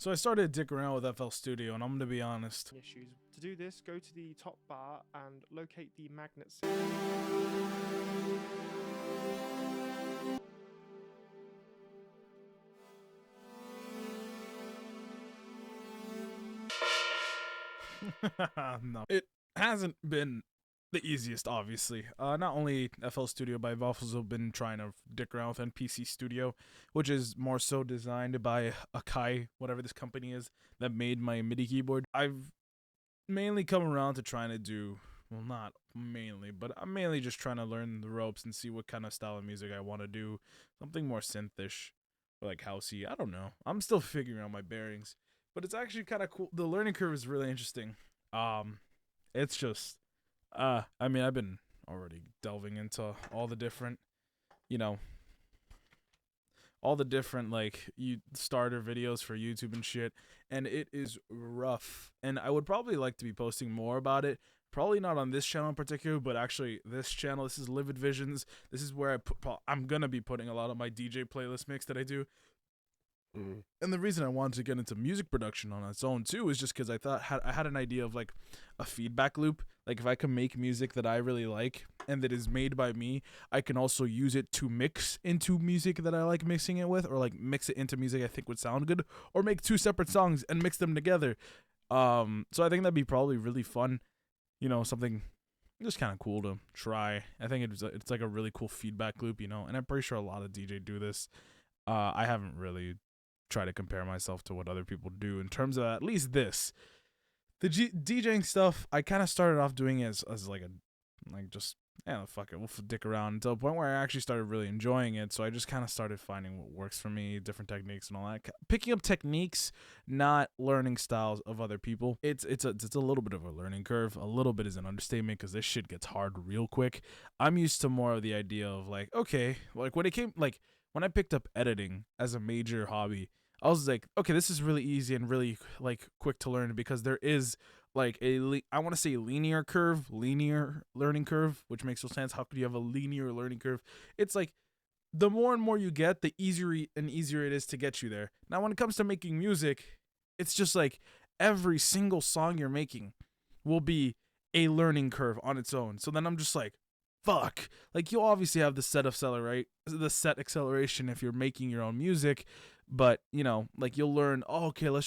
So I started to dick around with FL Studio, and I'm gonna be honest. Issues. To do this, go to the top bar and locate the magnet. No, it hasn't been the easiest, obviously. Not only FL Studio, but I've also been trying to dick around with NPC Studio, which is more so designed by Akai, whatever this company is, that made my MIDI keyboard. I've mainly come around to trying to do, well, not mainly, but I'm mainly just trying to learn the ropes and see what kind of style of music I want to do. Something more synthish, or like housey. I don't know. I'm still figuring out my bearings, but it's actually kind of cool. The learning curve is really interesting. It's just, I mean, I've been already delving into all the different, you know, all the different like you starter videos for YouTube and shit, and it is rough. And I would probably like to be posting more about it. Probably not on this channel in particular, but actually this channel. This is Livid Visions. This is where I'm gonna be putting a lot of my DJ playlist mix that I do. And the reason I wanted to get into music production on its own too is just because I thought I had an idea of like a feedback loop. Like if I can make music that I really like and that is made by me, I can also use it to mix into music that I like mixing it with, or like mix it into music I think would sound good, or make two separate songs and mix them together. So I think that'd be probably really fun. Something just kind of cool to try. I think it's like a really cool feedback loop, and I'm pretty sure a lot of DJ do this. I haven't really try to compare myself to what other people do in terms of at least this. The DJing stuff, I kind of started off doing as like just, fuck it, we'll dick around until the point where I actually started really enjoying it. So I just kind of started finding what works for me, different techniques and all that. Picking up techniques, not learning styles of other people. It's a little bit of a learning curve. A little bit is an understatement because this shit gets hard real quick. I'm used to more of the idea of like, okay, like when I picked up editing as a major hobby, I was like, okay, this is really easy and really like quick to learn because there is like I want to say linear learning curve, which makes no sense. How could you have a linear learning curve? It's like the more and more you get, the easier and easier it is to get you there. Now, when it comes to making music, it's just like every single song you're making will be a learning curve on its own. So then I'm just like, fuck. Like you obviously have the set acceleration if you're making your own music, but like you'll learn, oh, okay, let's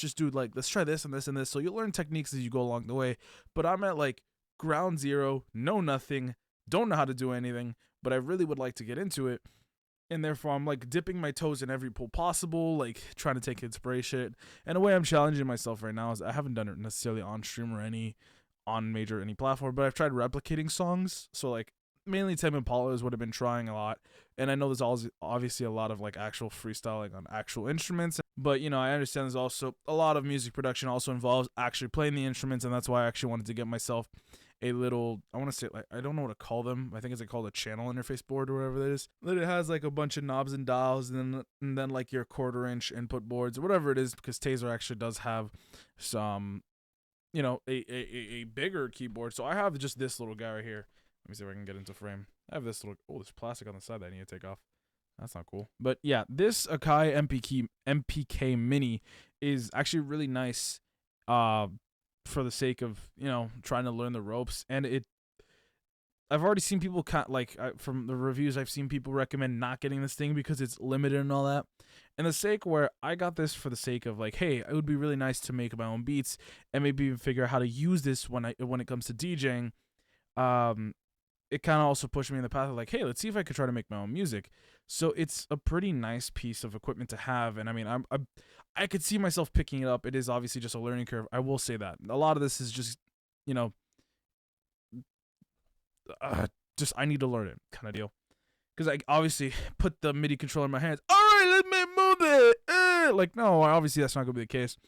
try this and this and this. So you'll learn techniques as you go along the way. But I'm at like ground zero, know nothing, don't know how to do anything, but I really would like to get into it. And therefore I'm like dipping my toes in every pool possible, like trying to take inspiration. And the way I'm challenging myself right now is I haven't done it necessarily on stream or any platform, but I've tried replicating songs. So like mainly Tame Impala is what I've been trying a lot. And I know there's obviously a lot of like actual freestyling on actual instruments, but I understand there's also a lot of music production also involves actually playing the instruments, and that's why I actually wanted to get myself a little, I want to say, like, I don't know what to call them. I think it's called a channel interface board or whatever that is. That it has like a bunch of knobs and dials, and then like your 1/4-inch input boards or whatever it is, because Taser actually does have some, a bigger keyboard. So I have just this little guy right here. Let me see if I can get into frame. I have this little, there's plastic on the side that I need to take off. That's not cool. But yeah, this Akai MPK Mini is actually really nice for the sake of, trying to learn the ropes. And I've already seen people from the reviews, I've seen people recommend not getting this thing because it's limited and all that. And the sake where I got this for the sake of like, hey, it would be really nice to make my own beats and maybe even figure out how to use this when it comes to DJing. It kind of also pushed me in the path of like, hey, let's see if I could try to make my own music. So it's a pretty nice piece of equipment to have. And I mean, I could see myself picking it up. It is obviously just a learning curve. I will say that a lot of this is just, just I need to learn it kind of deal. Because I obviously put the MIDI controller in my hands. All right, let me move it. Like, no, obviously that's not going to be the case.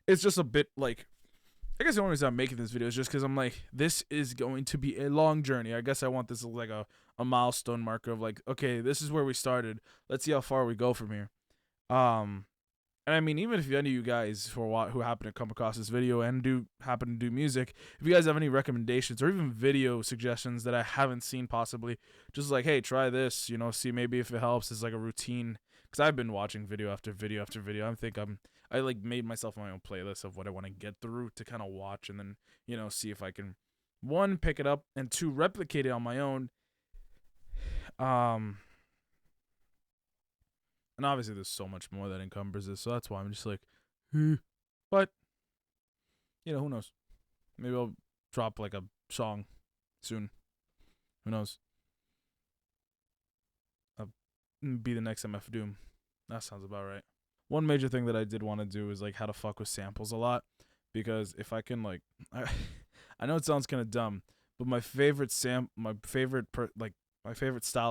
It's just a bit like, I guess the only reason I'm making this video is just because I'm like, this is going to be a long journey. I guess I want this as like a milestone marker of like, okay, this is where we started. Let's see how far we go from here. And I mean, even if any of you guys who happen to come across this video and do happen to do music, if you guys have any recommendations or even video suggestions that I haven't seen possibly, just like, hey, try this, see maybe if it helps as like a routine because I've been watching video after video after video. I like made myself my own playlist of what I want to get through to kind of watch, and then see if I can, one, pick it up, and two, replicate it on my own. And obviously there's so much more that encumbers this, so that's why I'm just like, but who knows? Maybe I'll drop like a song soon. Who knows? I'll be the next MF Doom. That sounds about right. One major thing that I did want to do is like how to fuck with samples a lot, because if I can like, I know it sounds kind of dumb, but my favorite style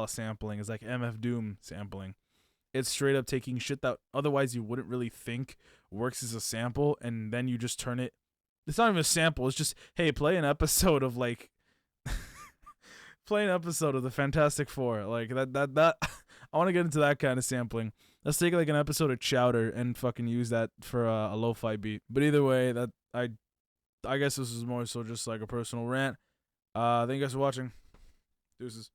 of sampling is like MF Doom sampling. It's straight up taking shit that otherwise you wouldn't really think works as a sample, and then you just turn it. It's not even a sample. It's just, hey, play an episode of like, play an episode of the Fantastic Four. Like that. I want to get into that kind of sampling. Let's take like an episode of Chowder and fucking use that for a lo-fi beat. But either way, that I guess this is more so just like a personal rant. Thank you guys for watching. Deuces.